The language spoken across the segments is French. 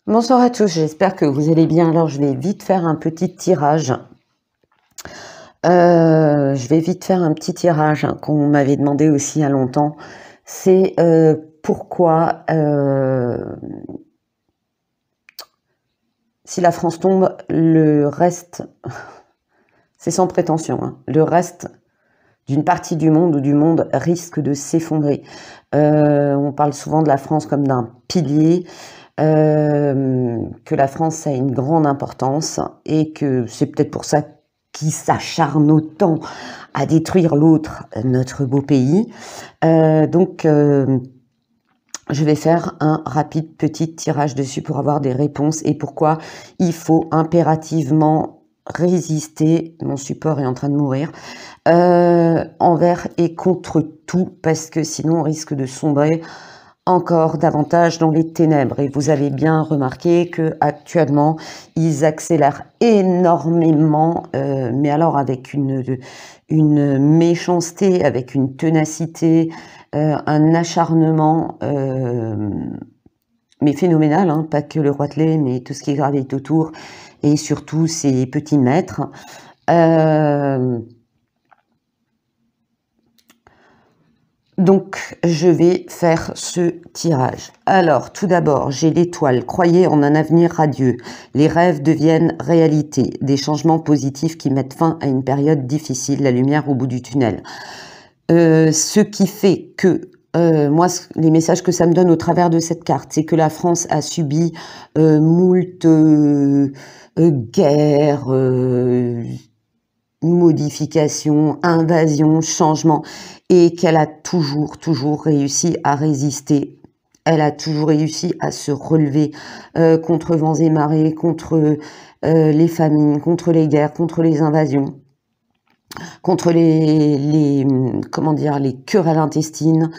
Bonsoir à tous, j'espère que vous allez bien. Alors, je vais vite faire un petit tirage. Qu'on m'avait demandé aussi il y a longtemps. C'est pourquoi, si la France tombe, le reste, c'est sans prétention, hein, le reste d'une partie du monde ou du monde risque de s'effondrer. On parle souvent de la France comme d'un pilier. Que la France a une grande importance et que c'est peut-être pour ça qu'ils s'acharnent autant à détruire l'autre, notre beau pays. Je vais faire un rapide petit tirage dessus pour avoir des réponses et pourquoi il faut impérativement résister. Mon support est en train de mourir. Envers et contre tout, parce que sinon on risque de sombrer encore davantage dans les ténèbres. Et vous avez bien remarqué que actuellement ils accélèrent énormément, mais alors avec une méchanceté, avec une ténacité, un acharnement, mais phénoménal, hein, pas que le Roitelet, mais tout ce qui gravite autour, et surtout ces petits maîtres. Donc, je vais faire ce tirage. Alors, tout d'abord, j'ai l'étoile. Croyez en un avenir radieux. Les rêves deviennent réalité. Des changements positifs qui mettent fin à une période difficile. La lumière au bout du tunnel. Ce qui fait que, moi, les messages que ça me donne au travers de cette carte, c'est que la France a subi moult guerres, modifications, invasions, changements, et qu'elle a toujours réussi à résister. Elle a toujours réussi à se relever contre vents et marées, contre les famines, contre les guerres, contre les invasions, contre les querelles intestines.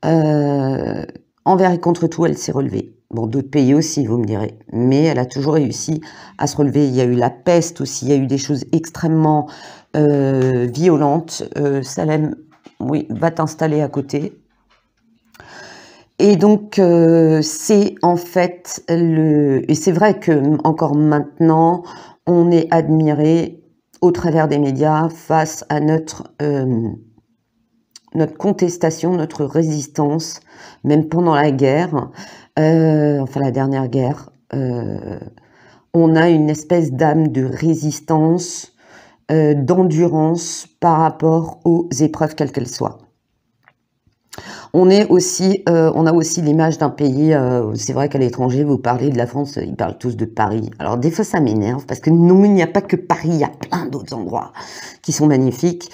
Envers et contre tout, elle s'est relevée. Bon, d'autres pays aussi, vous me direz. Mais elle a toujours réussi à se relever. Il y a eu la peste aussi. Il y a eu des choses extrêmement violentes. Salem, oui, va t'installer à côté. Et donc, c'est en fait et c'est vrai que encore maintenant, on est admiré au travers des médias face à notre contestation, notre résistance, même pendant la guerre, enfin la dernière guerre, on a une espèce d'âme de résistance, d'endurance par rapport aux épreuves quelles qu'elles soient. On a aussi l'image d'un pays, c'est vrai qu'à l'étranger, vous parlez de la France, ils parlent tous de Paris. Alors des fois ça m'énerve, parce que non, il n'y a pas que Paris, il y a plein d'autres endroits qui sont magnifiques.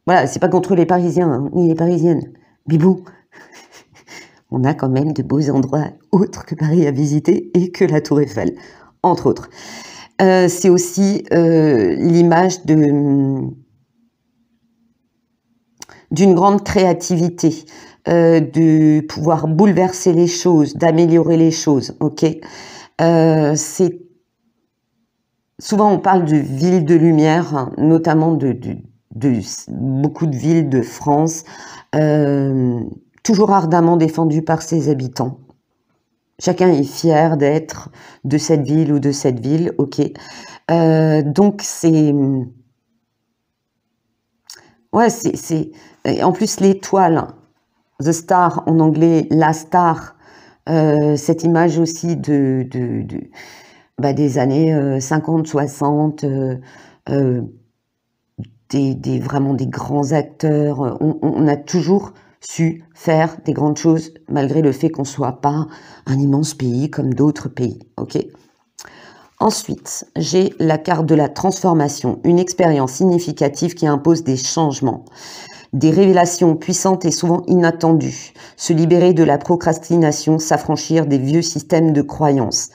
Voilà, c'est pas contre les Parisiens, hein, ni les Parisiennes. Mais bon, on a quand même de beaux endroits autres que Paris à visiter et que la Tour Eiffel, entre autres. C'est aussi l'image d'une grande créativité, de pouvoir bouleverser les choses, d'améliorer les choses, ok. C'est souvent on parle de ville de lumière, hein, notamment de beaucoup de villes de France, toujours ardemment défendues par ses habitants. Chacun est fier d'être de cette ville ou de cette ville, ok. Donc c'est... Ouais, en plus l'étoile, the star en anglais, la star, cette image aussi des années 50, 60, vraiment des grands acteurs. On a toujours su faire des grandes choses malgré le fait qu'on soit pas un immense pays comme d'autres pays, ok. Ensuite, j'ai la carte de la transformation, une expérience significative qui impose des changements, des révélations puissantes et souvent inattendues, se libérer de la procrastination, s'affranchir des vieux systèmes de croyances.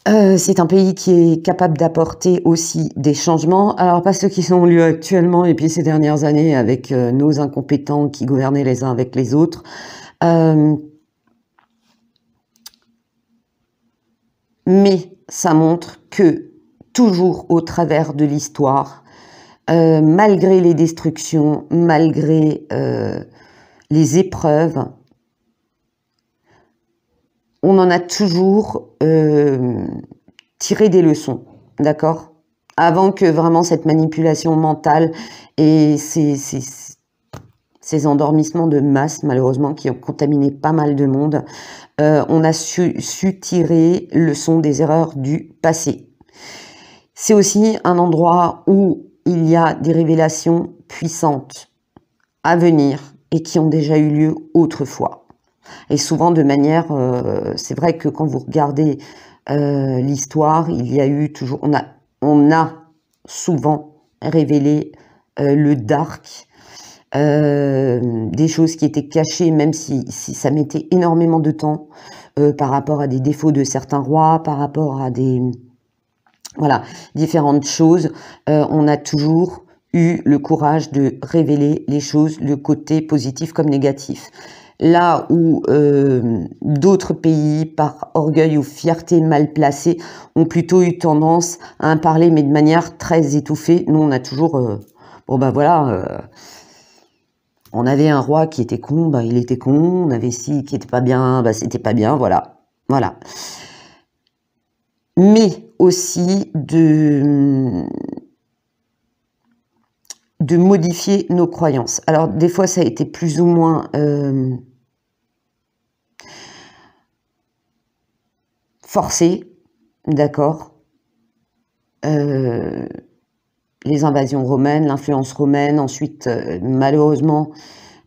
C'est un pays qui est capable d'apporter aussi des changements, alors pas ceux qui sont en lieu actuellement et puis ces dernières années avec nos incompétents qui gouvernaient les uns avec les autres. Mais ça montre que toujours au travers de l'histoire, malgré les destructions, malgré les épreuves, on en a toujours tiré des leçons, d'accord? Avant que vraiment cette manipulation mentale et ces endormissements de masse, malheureusement, qui ont contaminé pas mal de monde, on a su tirer leçon des erreurs du passé. C'est aussi un endroit où il y a des révélations puissantes à venir et qui ont déjà eu lieu autrefois. Et souvent de manière, c'est vrai que quand vous regardez l'histoire, il y a eu toujours, on a souvent révélé le dark, des choses qui étaient cachées, même si ça mettait énormément de temps par rapport à des défauts de certains rois, par rapport à des voilà, différentes choses. On a toujours eu le courage de révéler les choses, le côté positif comme négatif. Là où d'autres pays, par orgueil ou fierté mal placée, ont plutôt eu tendance à en parler, mais de manière très étouffée. Nous, on a toujours... bon, ben voilà... on avait un roi qui était con, bah, il était con. On avait ci qui était pas bien, bah, c'était pas bien, voilà. Voilà. Mais aussi de modifier nos croyances. Alors, des fois, ça a été plus ou moins forcé, d'accord. Les invasions romaines, l'influence romaine, ensuite, malheureusement,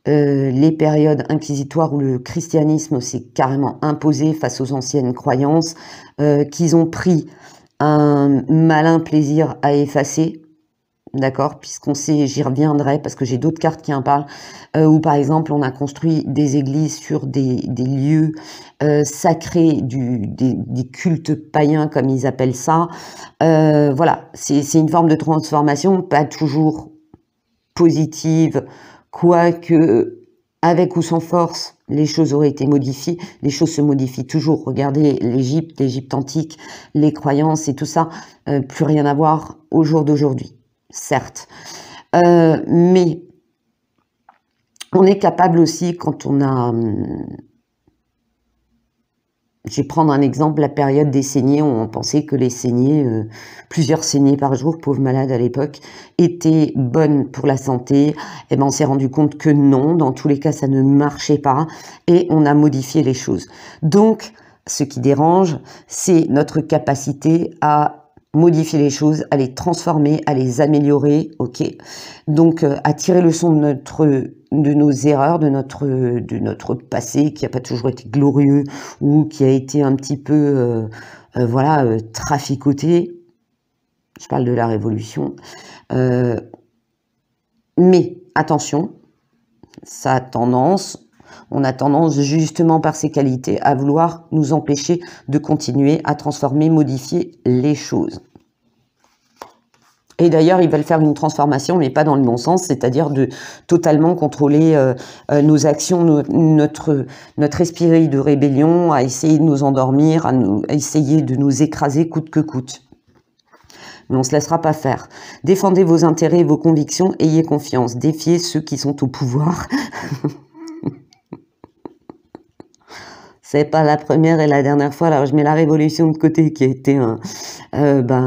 les périodes inquisitoires où le christianisme s'est carrément imposé face aux anciennes croyances, qu'ils ont pris un malin plaisir à effacer, d'accord, puisqu'on sait, j'y reviendrai parce que j'ai d'autres cartes qui en parlent, où par exemple on a construit des églises sur des lieux sacrés, des cultes païens comme ils appellent ça. Voilà, c'est une forme de transformation, pas toujours positive, quoique avec ou sans force, les choses auraient été modifiées. Les choses se modifient toujours. Regardez l'Égypte antique, les croyances et tout ça, plus rien à voir au jour d'aujourd'hui, certes. Mais on est capable aussi, quand on a... je vais prendre un exemple, la période des saignées, on pensait que les saignées, plusieurs saignées par jour, pauvres malades à l'époque, étaient bonnes pour la santé. Et ben on s'est rendu compte que non, dans tous les cas ça ne marchait pas et on a modifié les choses. Donc ce qui dérange, c'est notre capacité à modifier les choses, à les transformer, à les améliorer, ok. Donc à tirer le son de nos erreurs, de notre passé qui n'a pas toujours été glorieux ou qui a été un petit peu voilà traficoté. Je parle de la Révolution. Mais attention, ça a tendance, on a tendance justement par ses qualités à vouloir nous empêcher de continuer à transformer, modifier les choses. Et d'ailleurs, ils veulent faire une transformation, mais pas dans le bon sens, c'est-à-dire de totalement contrôler nos actions, notre esprit de rébellion, à essayer de nous endormir, à essayer de nous écraser coûte que coûte. Mais on ne se laissera pas faire. Défendez vos intérêts et vos convictions, ayez confiance. Défiez ceux qui sont au pouvoir. C'est pas la première et la dernière fois. Alors je mets la Révolution de côté, qui a été un,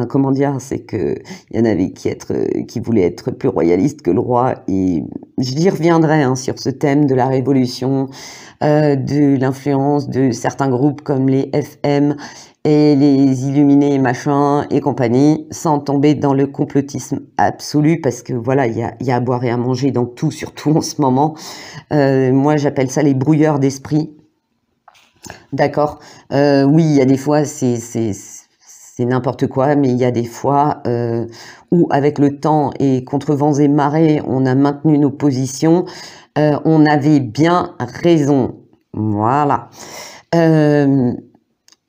comment dire, c'est que il y en avait qui voulaient être plus royalistes que le roi. Et j'y reviendrai hein, sur ce thème de la Révolution, de l'influence de certains groupes comme les FM et les Illuminés machin et compagnie, sans tomber dans le complotisme absolu, parce que voilà, il y a à boire et à manger dans tout, surtout en ce moment. Moi, j'appelle ça les brouilleurs d'esprit. D'accord. Oui, il y a des fois, c'est n'importe quoi, mais il y a des fois où, avec le temps et contre vents et marées, on a maintenu nos positions. On avait bien raison. Voilà.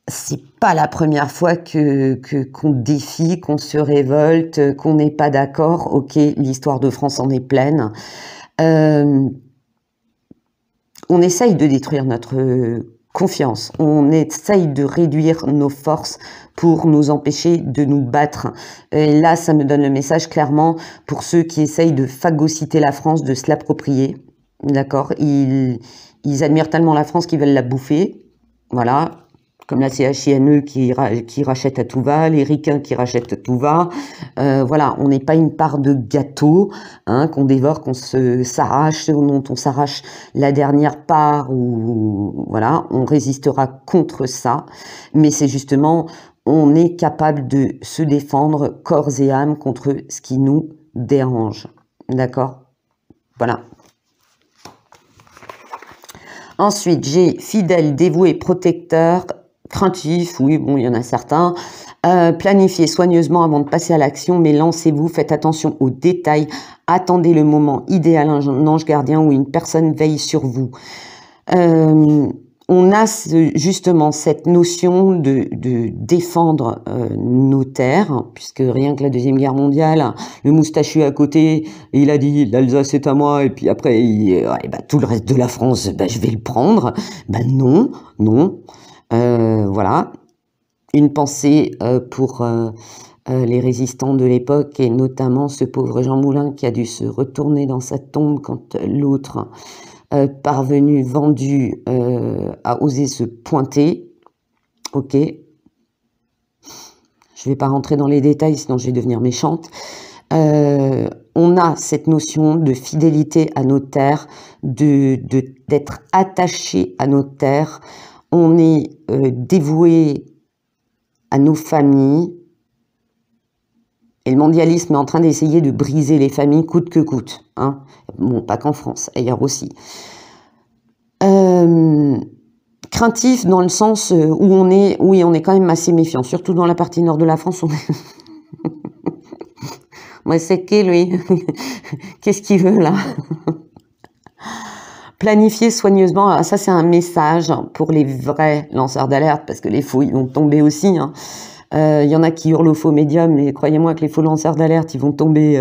C'est pas la première fois qu'on défie, qu'on se révolte, qu'on n'est pas d'accord. Ok, l'histoire de France en est pleine. On essaye de détruire notre confiance. On essaye de réduire nos forces pour nous empêcher de nous battre. Et là, ça me donne le message clairement pour ceux qui essayent de phagocyter la France, de se l'approprier. D'accord ? Ils admirent tellement la France qu'ils veulent la bouffer. Voilà. comme la CHINE qui rachète à tout va, les ricains qui rachètent à tout va. Voilà, on n'est pas une part de gâteau hein, qu'on dévore, qu'on s'arrache, dont on s'arrache la dernière part, ou voilà, on résistera contre ça. Mais c'est justement, on est capable de se défendre corps et âme contre ce qui nous dérange. D'accord? Voilà. Ensuite, j'ai fidèle, dévoué, protecteur, craintif, oui, bon, il y en a certains. Planifiez soigneusement avant de passer à l'action, mais lancez-vous, faites attention aux détails, attendez le moment idéal, un ange gardien ou une personne veille sur vous. On a justement cette notion de défendre nos terres, puisque rien que la Deuxième Guerre mondiale, le moustachu à côté, il a dit l'Alsace est à moi, et puis après tout le reste de la France, je vais le prendre. Non, non. Voilà. Une pensée pour les résistants de l'époque, et notamment ce pauvre Jean Moulin qui a dû se retourner dans sa tombe quand l'autre parvenu, vendu, a osé se pointer. Ok. Je vais pas rentrer dans les détails, sinon je vais devenir méchante. On a cette notion de fidélité à nos terres, d'être attaché à nos terres. On est dévoué à nos familles. Et le mondialisme est en train d'essayer de briser les familles coûte que coûte. Hein. Bon, pas qu'en France, ailleurs aussi. Craintif dans le sens où on est quand même assez méfiant. Surtout dans la partie nord de la France, on est... Moi, c'est qui, lui? Qu'est-ce qu'il veut, là? Planifier soigneusement. Ça, c'est un message pour les vrais lanceurs d'alerte, parce que les faux, ils vont tomber aussi, hein. Y en a qui hurlent aux faux médiums, mais croyez-moi que les faux lanceurs d'alerte, ils vont tomber,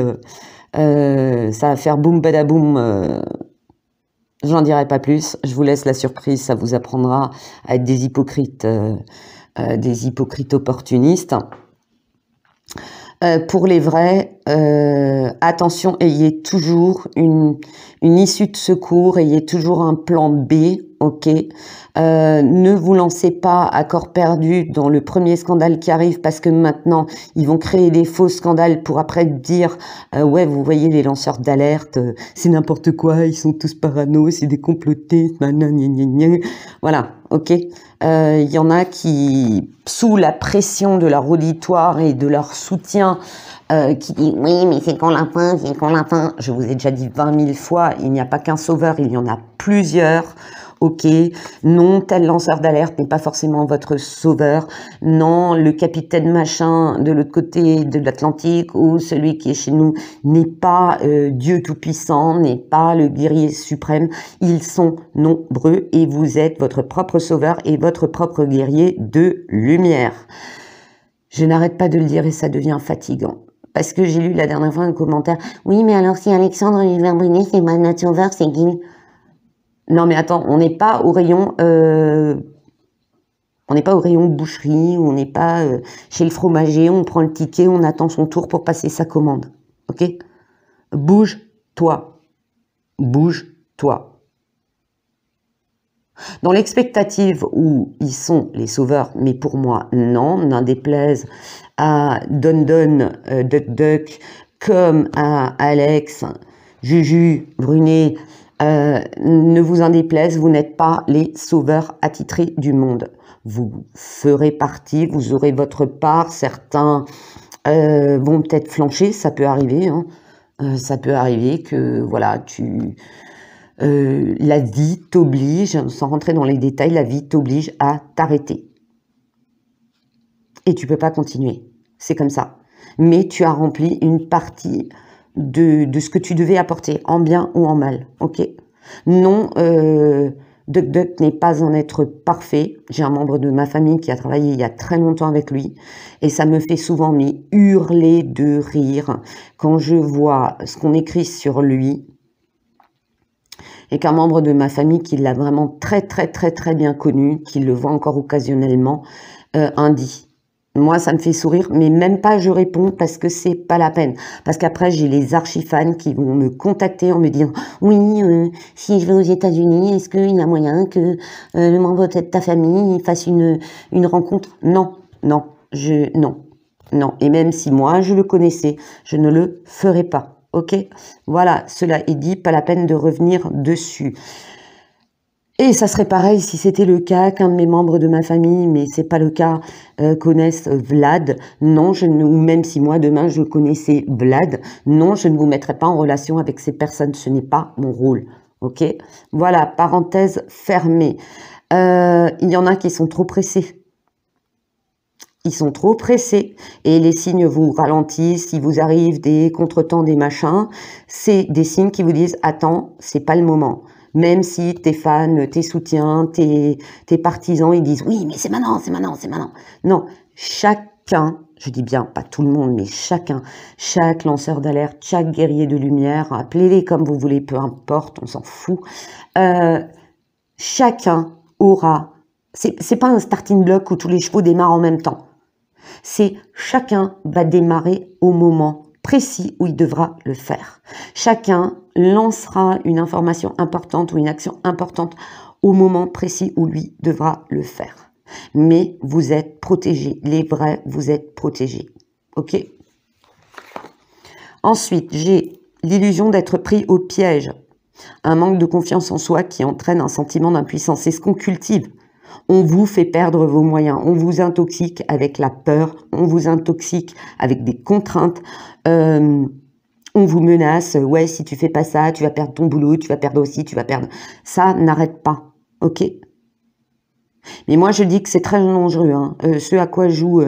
ça va faire boum badaboum. J'en dirai pas plus, je vous laisse la surprise, ça vous apprendra à être des hypocrites opportunistes. Pour les vrais, attention, ayez toujours une issue de secours, ayez toujours un plan B, ok. Ne vous lancez pas à corps perdu dans le premier scandale qui arrive, parce que maintenant, ils vont créer des faux scandales pour après dire ouais, vous voyez, les lanceurs d'alerte, c'est n'importe quoi, ils sont tous parano, c'est des complotistes, voilà, ok. Il y en a qui, sous la pression de leur auditoire et de leur soutien, qui dit oui, mais c'est quand la fin, c'est quand la fin. Je vous ai déjà dit 20 000 fois, il n'y a pas qu'un sauveur, il y en a plusieurs. Ok, non, tel lanceur d'alerte n'est pas forcément votre sauveur. Non, le capitaine machin de l'autre côté de l'Atlantique ou celui qui est chez nous n'est pas Dieu tout-puissant, n'est pas le guerrier suprême. Ils sont nombreux et vous êtes votre propre sauveur et votre propre guerrier de lumière. Je n'arrête pas de le dire et ça devient fatigant. Parce que j'ai lu la dernière fois un commentaire. Oui, mais alors si Alexandre Villeneuve, c'est pas notre sauveur, c'est qui? Non mais attends, on n'est pas au rayon boucherie, on n'est pas chez le fromager, on prend le ticket, on attend son tour pour passer sa commande. Ok? Bouge-toi. Bouge-toi. Dans l'expectative où ils sont les sauveurs, mais pour moi, non, n'en déplaise à Don Duck Duck, comme à Alex, Juju, Brunet, ne vous en déplaise, vous n'êtes pas les sauveurs attitrés du monde. Vous ferez partie, vous aurez votre part, certains vont peut-être flancher, ça peut arriver, hein. Ça peut arriver que, voilà, la vie t'oblige, sans rentrer dans les détails, la vie t'oblige à t'arrêter. Et tu peux pas continuer, c'est comme ça. Mais tu as rempli une partie de ce que tu devais apporter, en bien ou en mal, ok? Non, Duck Duck n'est pas un être parfait. J'ai un membre de ma famille qui a travaillé il y a très longtemps avec lui, et ça me fait souvent hurler de rire quand je vois ce qu'on écrit sur lui, et qu'un membre de ma famille qui l'a vraiment très bien connu, qui le voit encore occasionnellement, dit. Moi, ça me fait sourire, mais même pas je réponds parce que c'est pas la peine. Parce qu'après, j'ai les archi-fans qui vont me contacter en me disant « Oui, si je vais aux États-Unis, est-ce qu'il y a moyen que le membre de ta famille fasse une rencontre ?» Non, non, non, non. Et même si moi, je le connaissais, je ne le ferai pas. Ok? Voilà, cela est dit, pas la peine de revenir dessus. Et ça serait pareil si c'était le cas qu'un de mes membres de ma famille, mais c'est pas le cas, connaissent Vlad. Non, ou même si moi demain je connaissais Vlad, non, je ne vous mettrai pas en relation avec ces personnes. Ce n'est pas mon rôle. Ok? Voilà, parenthèse fermée. Il y en a qui sont trop pressés. Ils sont trop pressés et les signes vous ralentissent. Il vous arrive des contretemps, des machins. C'est des signes qui vous disent « Attends, c'est pas le moment ». Même si tes fans, tes soutiens, tes partisans, ils disent « Oui, mais c'est maintenant, c'est maintenant, c'est maintenant ». Non, chacun, je dis bien pas tout le monde, mais chacun, chaque lanceur d'alerte, chaque guerrier de lumière, appelez-les comme vous voulez, peu importe, on s'en fout. Chacun aura, c'est pas un starting block où tous les chevaux démarrent en même temps. C'est chacun va démarrer au moment précis où il devra le faire. Chacun lancera une information importante ou une action importante au moment précis où lui devra le faire. Mais vous êtes protégés. Les vrais, vous êtes protégés. Ok? Ensuite, j'ai l'illusion d'être pris au piège. Un manque de confiance en soi qui entraîne un sentiment d'impuissance. C'est ce qu'on cultive. On vous fait perdre vos moyens, on vous intoxique avec la peur, on vous intoxique avec des contraintes, on vous menace, ouais, si tu fais pas ça, tu vas perdre ton boulot, tu vas perdre aussi, tu vas perdre... Ça n'arrête pas, ok? Mais moi, je dis que c'est très dangereux. Hein. Ce à quoi joue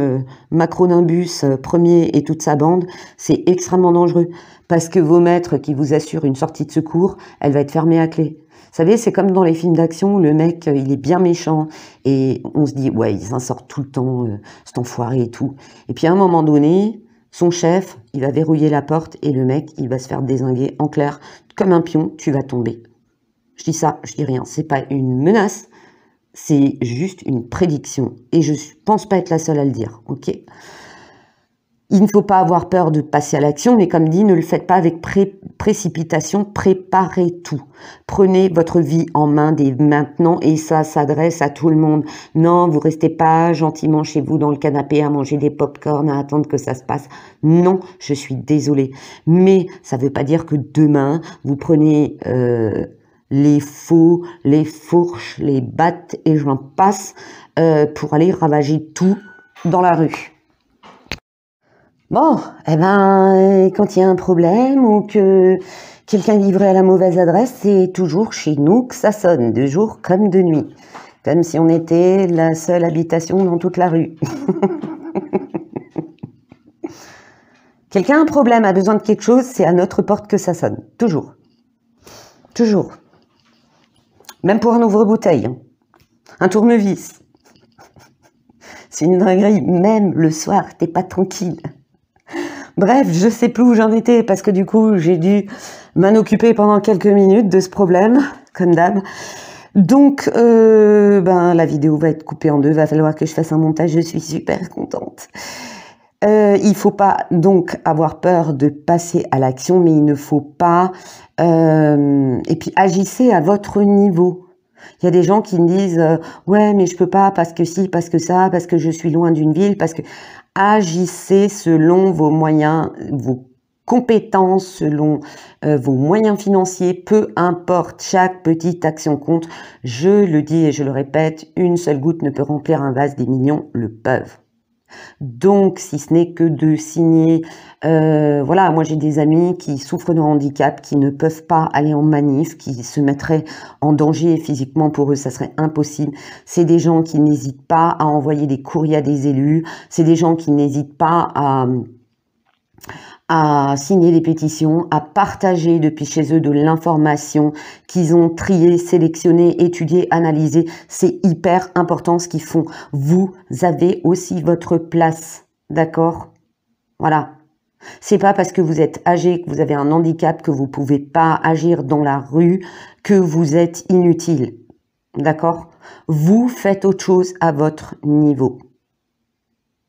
Macronimbus premier et toute sa bande, c'est extrêmement dangereux. Parce que vos maîtres qui vous assurent une sortie de secours, elle va être fermée à clé. Vous savez, c'est comme dans les films d'action où le mec, il est bien méchant et on se dit, ouais, il s'en sort tout le temps, cet enfoiré et tout. Et puis à un moment donné, son chef, il va verrouiller la porte et le mec, il va se faire dézinguer. En clair, comme un pion, tu vas tomber. Je dis ça, je dis rien. C'est pas une menace, c'est juste une prédiction. Et je pense pas être la seule à le dire, ok ? Il ne faut pas avoir peur de passer à l'action, mais comme dit, ne le faites pas avec précipitation, préparez tout. Prenez votre vie en main dès maintenant, et ça s'adresse à tout le monde. Non, vous restez pas gentiment chez vous dans le canapé à manger des pop-corn, à attendre que ça se passe. Non, je suis désolée. Mais ça ne veut pas dire que demain, vous prenez les faux, les fourches, les battes, et j'en passe, pour aller ravager tout dans la rue. Bon, eh ben, quand il y a un problème ou que quelqu'un est livré à la mauvaise adresse, c'est toujours chez nous que ça sonne, de jour comme de nuit. Comme si on était la seule habitation dans toute la rue. Quelqu'un a un problème, a besoin de quelque chose, c'est à notre porte que ça sonne. Toujours. Toujours. Même pour un ouvre-bouteille. Un tournevis. C'est une dinguerie. Même le soir, t'es pas tranquille. Bref, je sais plus où j'en étais parce que du coup, j'ai dû m'en occuper pendant quelques minutes de ce problème, comme d'hab. Donc, la vidéo va être coupée en deux, va falloir que je fasse un montage, je suis super contente. Il faut pas donc avoir peur de passer à l'action, mais il ne faut pas... et puis, agissez à votre niveau. Il y a des gens qui me disent ouais, mais je peux pas parce que si, parce que ça, parce que je suis loin d'une ville, parce que... Agissez selon vos moyens, vos compétences, selon vos moyens financiers, peu importe, chaque petite action compte. Je le dis et je le répète, une seule goutte ne peut remplir un vase, des millions le peuvent. Donc, si ce n'est que de signer, voilà, moi j'ai des amis qui souffrent de handicap, qui ne peuvent pas aller en manif, qui se mettraient en danger physiquement, pour eux, ça serait impossible. C'est des gens qui n'hésitent pas à envoyer des courriers à des élus, c'est des gens qui n'hésitent pas à signer des pétitions, à partager depuis chez eux de l'information qu'ils ont trié, sélectionné, étudié, analysé. C'est hyper important ce qu'ils font. Vous avez aussi votre place, d'accord? Voilà. C'est pas parce que vous êtes âgé, que vous avez un handicap, que vous pouvez pas agir dans la rue, que vous êtes inutile, d'accord? Vous faites autre chose à votre niveau.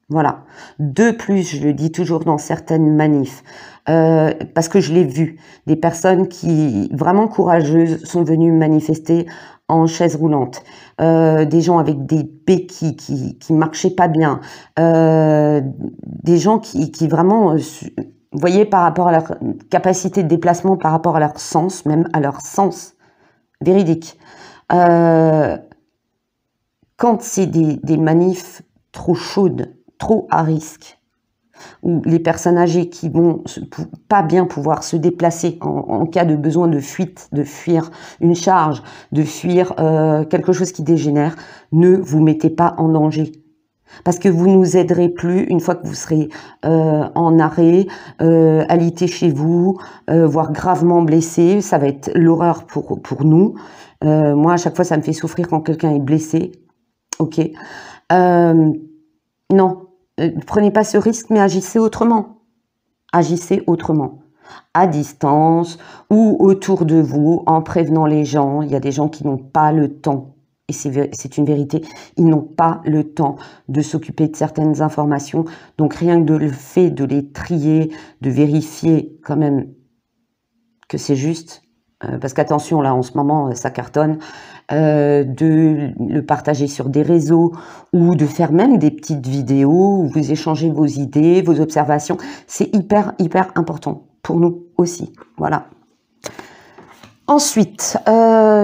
Voilà. De plus, je le dis toujours dans certaines manifs, parce que je l'ai vu, des personnes qui, vraiment courageuses, sont venues manifester en chaise roulante, des gens avec des béquilles qui marchaient pas bien, des gens qui vraiment, vous voyez, par rapport à leur capacité de déplacement, par rapport à leur sens, même à leur sens véridique. Quand c'est des manifs trop chaudes, trop à risque, ou les personnes âgées qui vont pas bien pouvoir se déplacer en cas de besoin de fuite, de fuir une charge, de fuir quelque chose qui dégénère, ne vous mettez pas en danger. Parce que vous nous aiderez plus une fois que vous serez en arrêt, alité chez vous, voire gravement blessé. Ça va être l'horreur pour nous. Moi, à chaque fois, ça me fait souffrir quand quelqu'un est blessé. Ok. Non. Prenez pas ce risque, mais agissez autrement. Agissez autrement. À distance ou autour de vous, en prévenant les gens. Il y a des gens qui n'ont pas le temps, et c'est une vérité, ils n'ont pas le temps de s'occuper de certaines informations. Donc rien que le fait de les trier, de vérifier quand même que c'est juste, parce qu'attention, là, en ce moment, ça cartonne, de le partager sur des réseaux ou de faire même des petites vidéos où vous échangez vos idées, vos observations. C'est hyper, hyper important pour nous aussi. Voilà. Ensuite,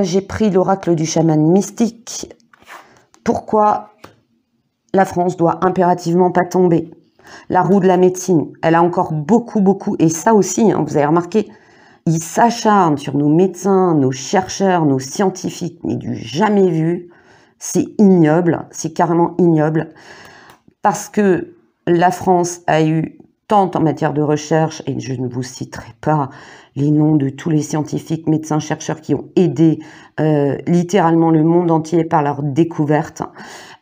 j'ai pris l'oracle du chaman mystique. Pourquoi la France doit impérativement pas tomber? La roue de la médecine, elle a encore beaucoup, et ça aussi, hein, vous avez remarqué, ils s'acharnent sur nos médecins, nos chercheurs, nos scientifiques, mais du jamais vu. C'est ignoble, c'est carrément ignoble, parce que la France a eu tant en matière de recherche, et je ne vous citerai pas les noms de tous les scientifiques, médecins, chercheurs qui ont aidé littéralement le monde entier par leur découverte,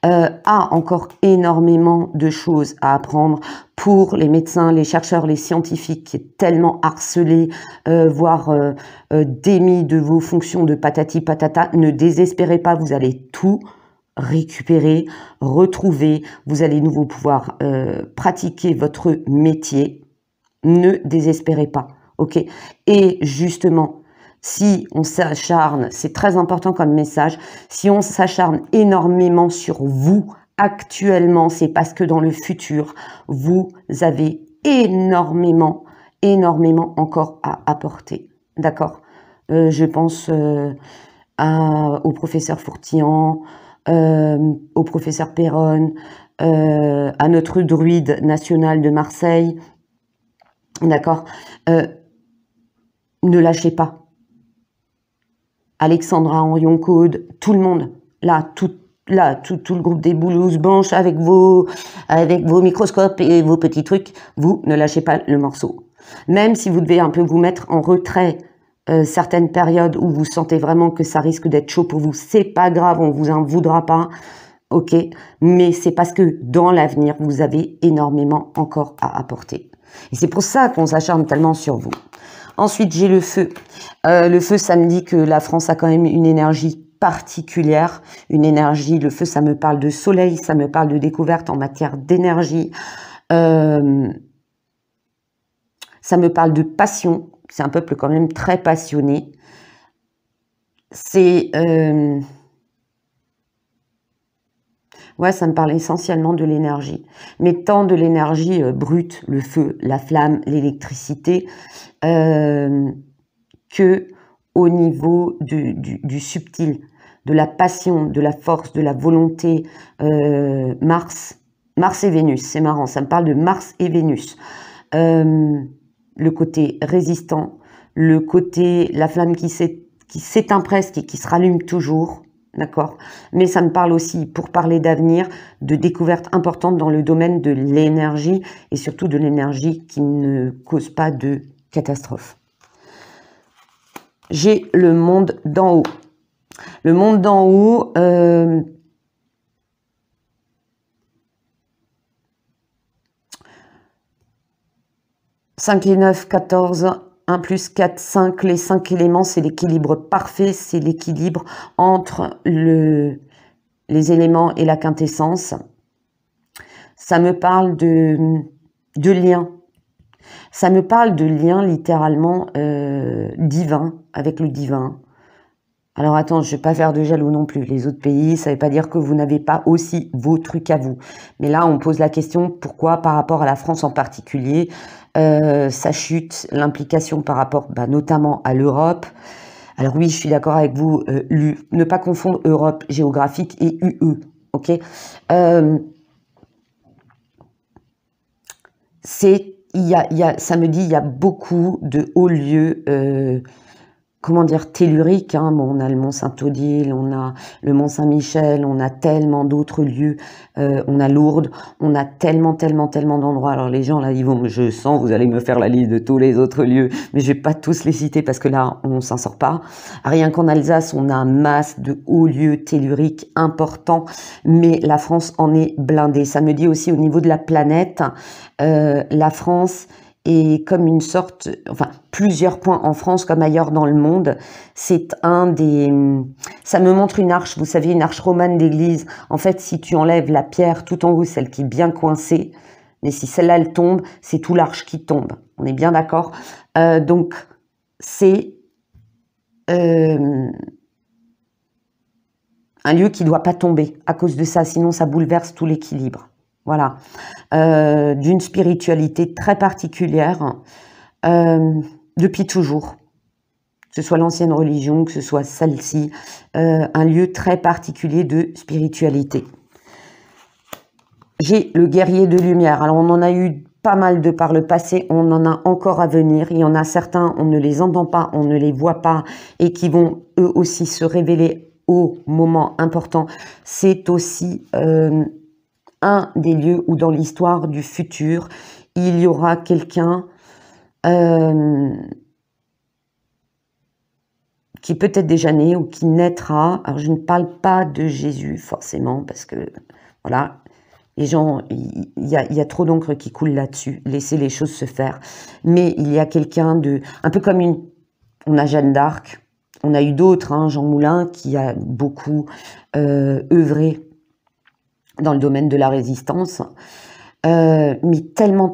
a encore énormément de choses à apprendre pour les médecins, les chercheurs, les scientifiques qui est tellement harcelés, voire démis de vos fonctions de patati patata. Ne désespérez pas, vous allez tout récupérer, retrouver, vous allez nouveau pouvoir pratiquer votre métier. Ne désespérez pas, ok? Et justement, si on s'acharne, c'est très important comme message, si on s'acharne énormément sur vous actuellement, c'est parce que dans le futur, vous avez énormément encore à apporter. D'accord? Je pense au professeur Fourtillan, au professeur Perron, à notre druide national de Marseille. D'accord? Ne lâchez pas. Alexandra Henrion-Caude, tout le monde, tout le groupe des boulouses blanches avec vos microscopes et vos petits trucs, vous ne lâchez pas le morceau. Même si vous devez un peu vous mettre en retrait certaines périodes où vous sentez vraiment que ça risque d'être chaud pour vous, c'est pas grave, on vous en voudra pas, ok, mais c'est parce que dans l'avenir, vous avez énormément encore à apporter. Et c'est pour ça qu'on s'acharne tellement sur vous. Ensuite, j'ai le feu. Le feu, ça me dit que la France a quand même une énergie particulière. Une énergie, le feu, ça me parle de soleil, ça me parle de découverte en matière d'énergie. Ça me parle de passion. C'est un peuple quand même très passionné. C'est... ouais, ça me parle essentiellement de l'énergie. Mais tant de l'énergie brute, le feu, la flamme, l'électricité, que au niveau du subtil, de la passion, de la force, de la volonté. Mars et Vénus, c'est marrant, ça me parle de Mars et Vénus. Le côté résistant, le côté, la flamme qui s'éteint presque et qui se rallume toujours, d'accord? Mais ça me parle aussi, pour parler d'avenir, de découvertes importantes dans le domaine de l'énergie, et surtout de l'énergie qui ne cause pas de catastrophe. J'ai le monde d'en haut. Le monde d'en haut, 5 et 9, 14, 1 plus 4, 5. Les 5 éléments, c'est l'équilibre parfait, c'est l'équilibre entre les éléments et la quintessence. Ça me parle de lien. Ça me parle de lien littéralement divin, avec le divin. Alors attends, je ne vais pas faire de jaloux non plus. Les autres pays, ça ne veut pas dire que vous n'avez pas aussi vos trucs à vous. Mais là, on pose la question, pourquoi par rapport à la France en particulier, ça chute, l'implication par rapport notamment à l'Europe. Alors oui, je suis d'accord avec vous, ne pas confondre Europe géographique et UE, ok. Ça me dit, il y a beaucoup de hauts lieux, comment dire, telluriques, hein. Bon, on a le Mont Saint-Odile, on a le Mont Saint-Michel, on a tellement d'autres lieux, on a Lourdes, on a tellement d'endroits. Alors les gens là, ils vont, je sens, vous allez me faire la liste de tous les autres lieux, mais je vais pas tous les citer parce que là, on s'en sort pas. Rien qu'en Alsace, on a masse de hauts lieux telluriques importants, mais la France en est blindée. Ça me dit aussi au niveau de la planète, la France et comme une sorte, enfin plusieurs points en France comme ailleurs dans le monde, c'est ça me montre une arche, vous savez, une arche romane d'église. En fait, si tu enlèves la pierre tout en haut, celle qui est bien coincée, mais si celle-là elle tombe, c'est tout l'arche qui tombe. On est bien d'accord. Donc c'est un lieu qui doit pas tomber à cause de ça, sinon ça bouleverse tout l'équilibre. Voilà, d'une spiritualité très particulière depuis toujours, que ce soit l'ancienne religion, que ce soit celle-ci, un lieu très particulier de spiritualité. J'ai le guerrier de lumière. Alors on en a eu pas mal de par le passé, on en a encore à venir. Il y en a certains, on ne les entend pas, on ne les voit pas et qui vont eux aussi se révéler au moment important. C'est aussi un des lieux où dans l'histoire du futur, il y aura quelqu'un qui est peut-être déjà né ou qui naîtra. Alors je ne parle pas de Jésus forcément parce que voilà, les gens, il y a trop d'encre qui coule là-dessus. Laissez les choses se faire. Mais il y a quelqu'un un peu comme on a Jeanne d'Arc, on a eu d'autres, hein, Jean Moulin qui a beaucoup œuvré dans le domaine de la résistance, mais tellement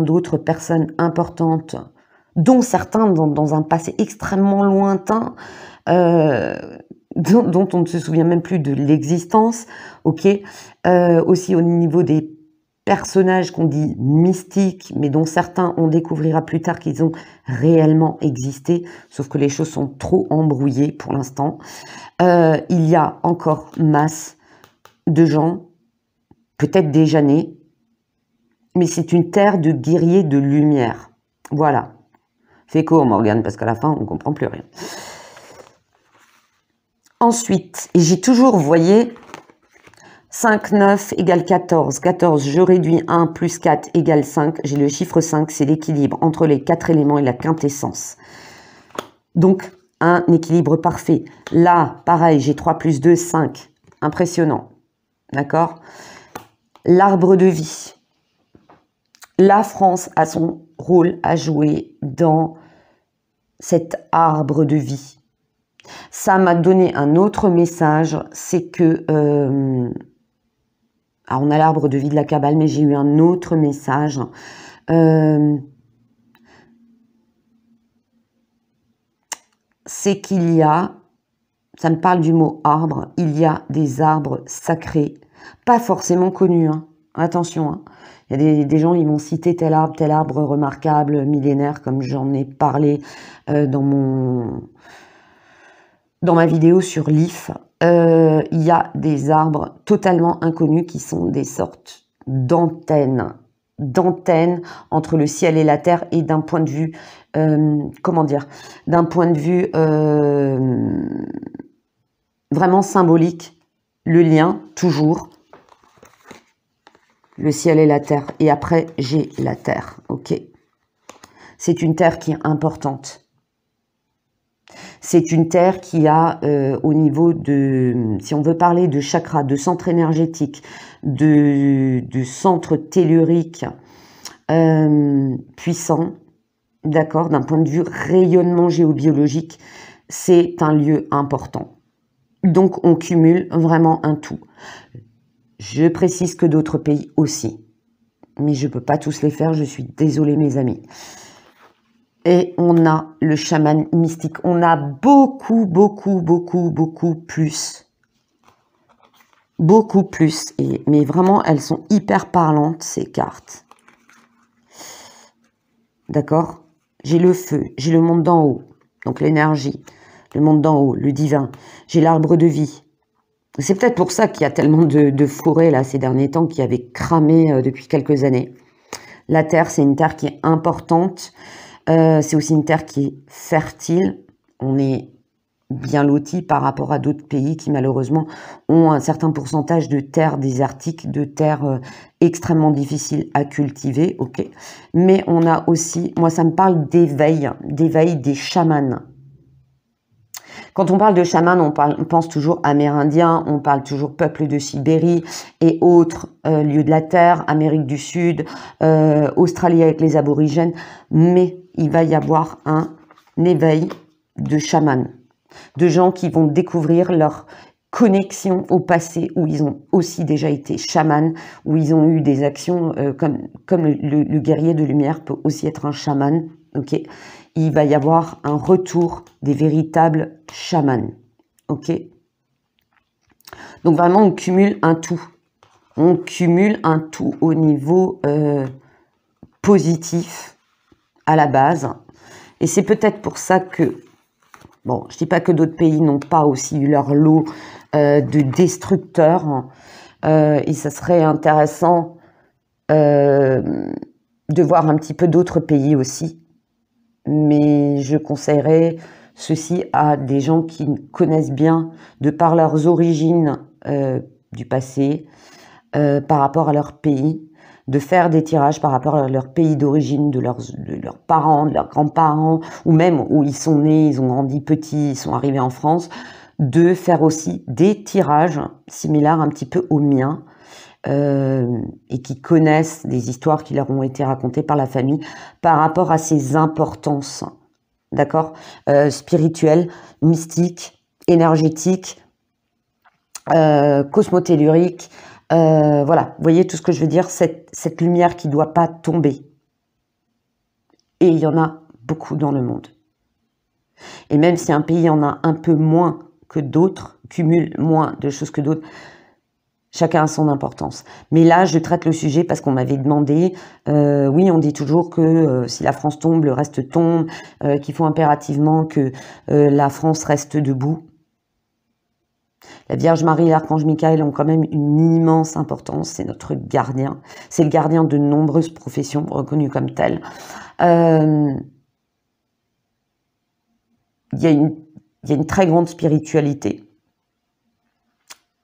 d'autres personnes importantes, dont certains dans un passé extrêmement lointain, dont on ne se souvient même plus de l'existence, ok, aussi au niveau des personnages qu'on dit mystiques, mais dont certains on découvrira plus tard qu'ils ont réellement existé, sauf que les choses sont trop embrouillées pour l'instant. Il y a encore masse de gens, peut-être déjà nés, mais c'est une terre de guerriers de lumière. Voilà. Fais court, Morgane, parce qu'à la fin, on ne comprend plus rien. Ensuite, et j'ai toujours, vous voyez, 5, 9 égale 14. 14, je réduis 1 plus 4 égale 5. J'ai le chiffre 5, c'est l'équilibre entre les 4 éléments et la quintessence. Donc, un équilibre parfait. Là, pareil, j'ai 3 plus 2, 5. Impressionnant. D'accord ? L'arbre de vie. La France a son rôle à jouer dans cet arbre de vie. Ça m'a donné un autre message, c'est que... alors on a l'arbre de vie de la Kabbale, mais j'ai eu un autre message. C'est qu'il y a, ça me parle du mot arbre, il y a des arbres sacrés, pas forcément connus, hein. Attention, hein. Il y a des gens, ils m'ont cité tel arbre remarquable, millénaire, comme j'en ai parlé dans ma vidéo sur l'IF. Il y a des arbres totalement inconnus qui sont des sortes d'antennes entre le ciel et la terre, et d'un point de vue, comment dire, d'un point de vue vraiment symbolique, le lien, toujours, le ciel et la terre, et après j'ai la terre, ok. C'est une terre qui est importante. C'est une terre qui a, au niveau de, si on veut parler de chakra, de centre énergétique, de centre tellurique puissant, d'accord, d'un point de vue rayonnement géobiologique, c'est un lieu important. Donc on cumule vraiment un tout. Je précise que d'autres pays aussi. Mais je ne peux pas tous les faire, je suis désolée mes amis. Et on a le chaman mystique. On a beaucoup plus. Beaucoup plus. Mais vraiment, elles sont hyper parlantes, ces cartes. D'accord? J'ai le feu, j'ai le monde d'en haut, donc l'énergie, le monde d'en haut, le divin. J'ai l'arbre de vie. C'est peut-être pour ça qu'il y a tellement de forêts là ces derniers temps qui avaient cramé depuis quelques années. La terre, c'est une terre qui est importante. C'est aussi une terre qui est fertile. On est bien loti par rapport à d'autres pays qui malheureusement ont un certain pourcentage de terres désertiques, de terres extrêmement difficiles à cultiver. Ok, mais on a aussi, moi ça me parle d'éveil des chamans. Quand on parle de chaman, on pense toujours amérindiens, on parle toujours peuple de Sibérie et autres lieux de la Terre, Amérique du Sud, Australie avec les aborigènes, mais il va y avoir un éveil de chamans, de gens qui vont découvrir leur connexion au passé, où ils ont aussi déjà été chamans, où ils ont eu des actions comme le guerrier de lumière peut aussi être un chaman, ok. Il va y avoir un retour des véritables chamans, ok. Donc vraiment, on cumule un tout. On cumule un tout au niveau positif à la base. Et c'est peut-être pour ça que, bon, je dis pas que d'autres pays n'ont pas aussi eu leur lot de destructeurs. Et ça serait intéressant de voir un petit peu d'autres pays aussi. Mais je conseillerais ceci à des gens qui connaissent bien, de par leurs origines du passé, par rapport à leur pays, de faire des tirages par rapport à leur pays d'origine, de leurs parents, de leurs grands-parents, ou même où ils sont nés, ils ont grandi petits, ils sont arrivés en France, de faire aussi des tirages similaires un petit peu aux miens, et qui connaissent des histoires qui leur ont été racontées par la famille par rapport à ces importances, d'accord, spirituelles, mystiques, énergétiques, cosmotelluriques, voilà, vous voyez tout ce que je veux dire, cette lumière qui ne doit pas tomber. Et il y en a beaucoup dans le monde. Et même si un pays en a un peu moins que d'autres, cumule moins de choses que d'autres, chacun a son importance. Mais là, je traite le sujet parce qu'on m'avait demandé, oui, on dit toujours que si la France tombe, le reste tombe, qu'il faut impérativement que la France reste debout. La Vierge Marie et l'Archange Michael ont quand même une immense importance, c'est notre gardien. C'est le gardien de nombreuses professions reconnues comme telles. Il y a une très grande spiritualité,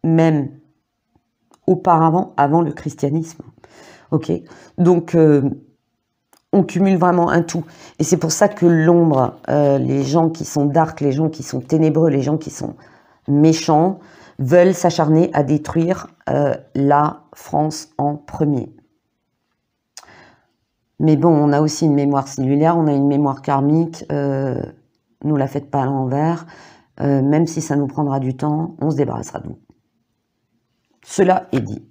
même auparavant, avant le christianisme. Ok, donc on cumule vraiment un tout. Et c'est pour ça que l'ombre, les gens qui sont dark, les gens qui sont ténébreux, les gens qui sont méchants, veulent s'acharner à détruire la France en premier. Mais bon, on a aussi une mémoire cellulaire, on a une mémoire karmique, nous la faites pas à l'envers, même si ça nous prendra du temps, on se débarrassera de vous. Cela est dit.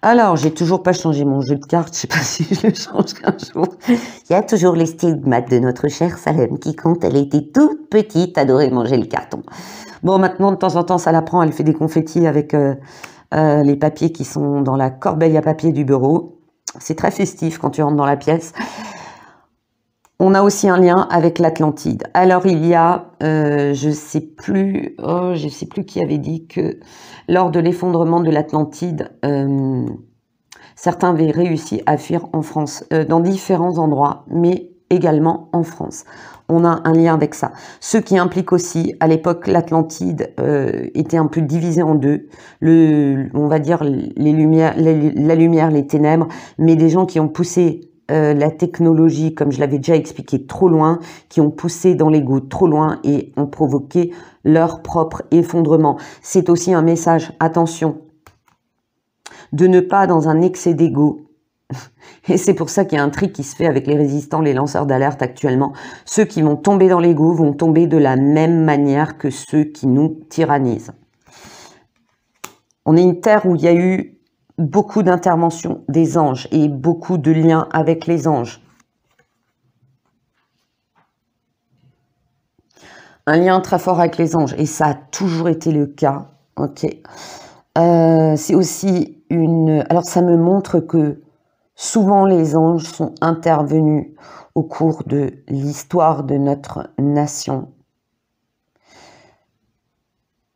Alors, j'ai toujours pas changé mon jeu de cartes, je sais pas si je le change un jour. Il y a toujours les stigmates de notre chère Salem qui compte, elle était toute petite, adorait manger le carton. Bon, maintenant, de temps en temps, ça la prend, elle fait des confettis avec les papiers qui sont dans la corbeille à papier du bureau. C'est très festif quand tu rentres dans la pièce. On a aussi un lien avec l'Atlantide. Alors, il y a, je sais plus qui avait dit que lors de l'effondrement de l'Atlantide, certains avaient réussi à fuir en France, dans différents endroits, mais également en France. On a un lien avec ça. Ce qui implique aussi, à l'époque, l'Atlantide était un peu divisée en deux. On va dire la lumière, les ténèbres, mais des gens qui ont poussé la technologie, comme je l'avais déjà expliqué, trop loin, qui ont poussé dans l'ego trop loin et ont provoqué leur propre effondrement. C'est aussi un message, attention, de ne pas dans un excès d'ego. Et c'est pour ça qu'il y a un trick qui se fait avec les résistants, les lanceurs d'alerte actuellement. Ceux qui vont tomber dans l'ego vont tomber de la même manière que ceux qui nous tyrannisent. On est une terre où il y a eu beaucoup d'interventions des anges et beaucoup de liens avec les anges. Un lien très fort avec les anges, et ça a toujours été le cas. Ok. C'est aussi une... Alors ça me montre que souvent les anges sont intervenus au cours de l'histoire de notre nation.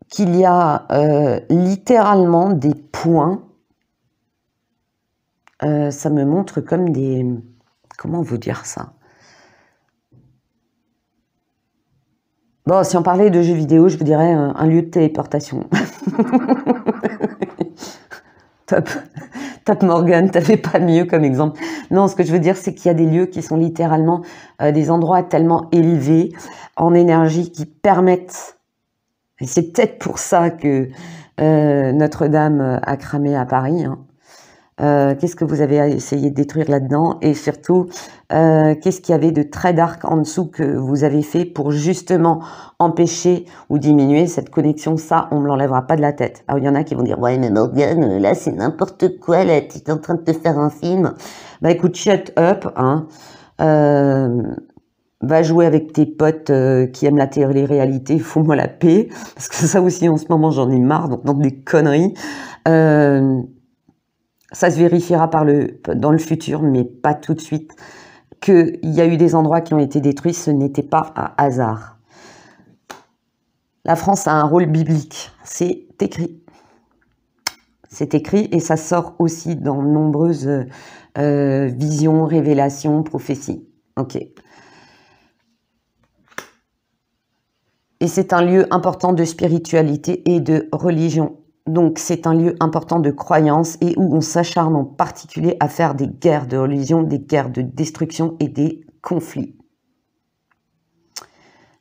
Qu'il y a littéralement des points, ça me montre comme des... Comment vous dire ça? Bon, si on parlait de jeux vidéo, je vous dirais un lieu de téléportation. Top. Top Morgan, t'avais pas mieux comme exemple. Non, ce que je veux dire, c'est qu'il y a des lieux qui sont littéralement des endroits tellement élevés en énergie qui permettent, et c'est peut-être pour ça que Notre-Dame a cramé à Paris, hein. Qu'est-ce que vous avez essayé de détruire là-dedans? Et surtout, qu'est-ce qu'il y avait de très dark en dessous que vous avez fait pour justement empêcher ou diminuer cette connexion? Ça, on me l'enlèvera pas de la tête. Alors, il y en a qui vont dire, ouais, mais Morgane, là, c'est n'importe quoi, là, tu es en train de te faire un film. Bah, écoute, shut up, hein. Va jouer avec tes potes qui aiment la télé-réalité, fous-moi la paix. Parce que ça aussi, en ce moment, j'en ai marre, donc des conneries. Ça se vérifiera dans le futur, mais pas tout de suite, qu'il y a eu des endroits qui ont été détruits, ce n'était pas un hasard. La France a un rôle biblique, c'est écrit. C'est écrit et ça sort aussi dans de nombreuses visions, révélations, prophéties. Ok. Et c'est un lieu important de spiritualité et de religion. Donc c'est un lieu important de croyance et où on s'acharne en particulier à faire des guerres de religion, des guerres de destruction et des conflits.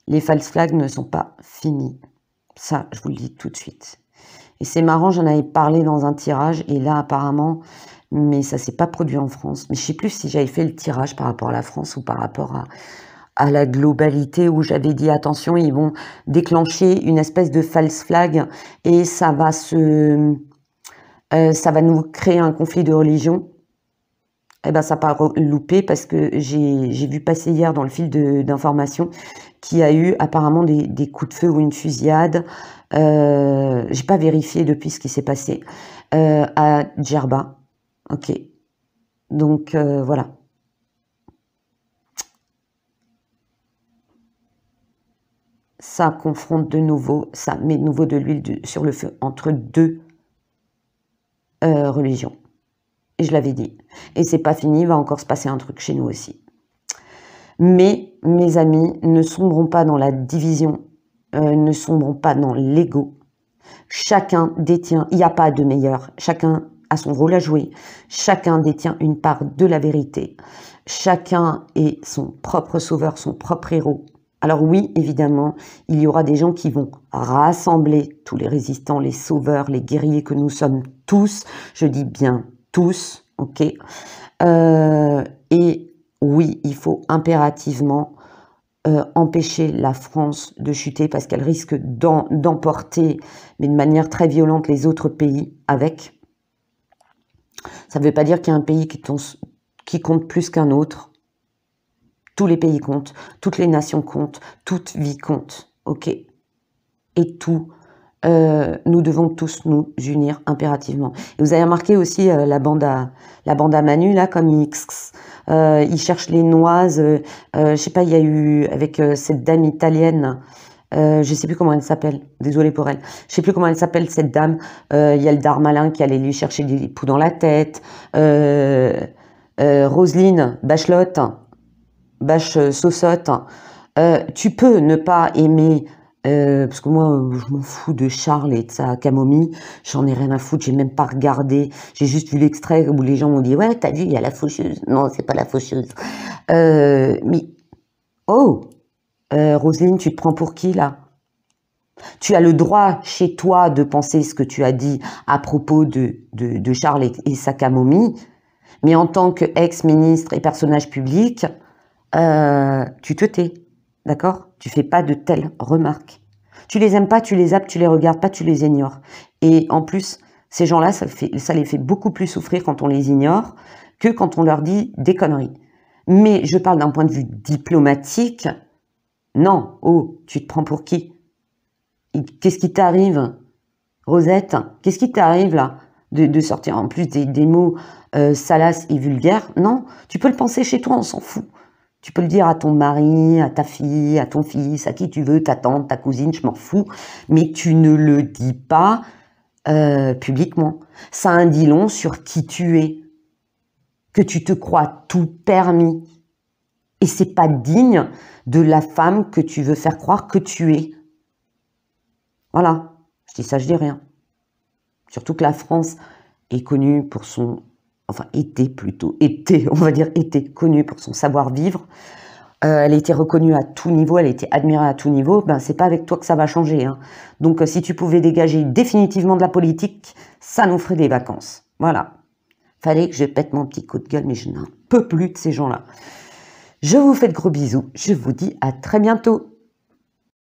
Les false flags ne sont pas finis. Ça, je vous le dis tout de suite. Et c'est marrant, j'en avais parlé dans un tirage et là apparemment, mais ça s'est pas produit en France. Mais je sais plus si j'avais fait le tirage par rapport à la France ou par rapport à la globalité où j'avais dit attention, ils vont déclencher une espèce de false flag et ça va nous créer un conflit de religion. Eh ben ça n'a pas loupé parce que j'ai vu passer hier dans le fil d'information qu'il y a eu apparemment des coups de feu ou une fusillade. J'ai pas vérifié depuis ce qui s'est passé à Djerba. Ok, donc voilà. Ça confronte de nouveau, ça met de nouveau de l'huile sur le feu entre deux religions. Et je l'avais dit. Et c'est pas fini, il va encore se passer un truc chez nous aussi. Mais, mes amis, ne sombrons pas dans la division, ne sombrons pas dans l'ego. Chacun détient, il n'y a pas de meilleur, chacun a son rôle à jouer, chacun détient une part de la vérité, chacun est son propre sauveur, son propre héros. Alors oui, évidemment, il y aura des gens qui vont rassembler tous les résistants, les sauveurs, les guerriers que nous sommes tous, je dis bien tous, ok. Et oui, il faut impérativement empêcher la France de chuter parce qu'elle risque d'emporter, mais de manière très violente, les autres pays avec. Ça ne veut pas dire qu'il y a un pays qui compte plus qu'un autre. Tous les pays comptent, toutes les nations comptent, toute vie compte, ok. Et tout, nous devons tous nous unir impérativement. Et vous avez remarqué aussi la bande à Manu, là, comme il cherche les noises. Je sais pas, il y a eu, avec cette dame italienne, je sais plus comment elle s'appelle, désolée pour elle, je sais plus comment elle s'appelle cette dame, il y a le Darmalin qui allait lui chercher des poux dans la tête, Roselyne Bachelot, Sausotte, tu peux ne pas aimer, parce que moi je m'en fous de Charles et de sa camomille, j'en ai rien à foutre, j'ai même pas regardé, j'ai juste vu l'extrait où les gens m'ont dit ouais t'as vu il y a la faucheuse, non c'est pas la faucheuse, mais oh Roselyne tu te prends pour qui là? Tu as le droit chez toi de penser ce que tu as dit à propos de Charles et sa camomille, mais en tant qu'ex-ministre et personnage public, tu te tais, d'accord? Tu fais pas de telles remarques. Tu les aimes pas, tu les zappes, tu les regardes pas, tu les ignores. Et en plus, Ces gens-là, ça les fait beaucoup plus souffrir quand on les ignore que quand on leur dit des conneries. Mais je parle d'un point de vue diplomatique. Non, oh, tu te prends pour qui? Qu'est-ce qui t'arrive, Rosette? Qu'est-ce qui t'arrive là de sortir en plus des mots salaces et vulgaires? Non, tu peux le penser chez toi, on s'en fout. Tu peux le dire à ton mari, à ta fille, à ton fils, à qui tu veux, ta tante, ta cousine, je m'en fous. Mais tu ne le dis pas publiquement. Ça en dit long sur qui tu es. Que tu te crois tout permis. Et c'est pas digne de la femme que tu veux faire croire que tu es. Voilà. Je dis ça, je dis rien. Surtout que la France est connue pour son... Enfin, était, on va dire, était connue pour son savoir-vivre. Elle a été reconnue à tout niveau, elle a été admirée à tout niveau. Ben, c'est pas avec toi que ça va changer. Hein. Donc, si tu pouvais dégager définitivement de la politique, ça nous ferait des vacances. Voilà. Fallait que je pète mon petit coup de gueule, mais je n'en peux plus de ces gens-là. Je vous fais de gros bisous. Je vous dis à très bientôt.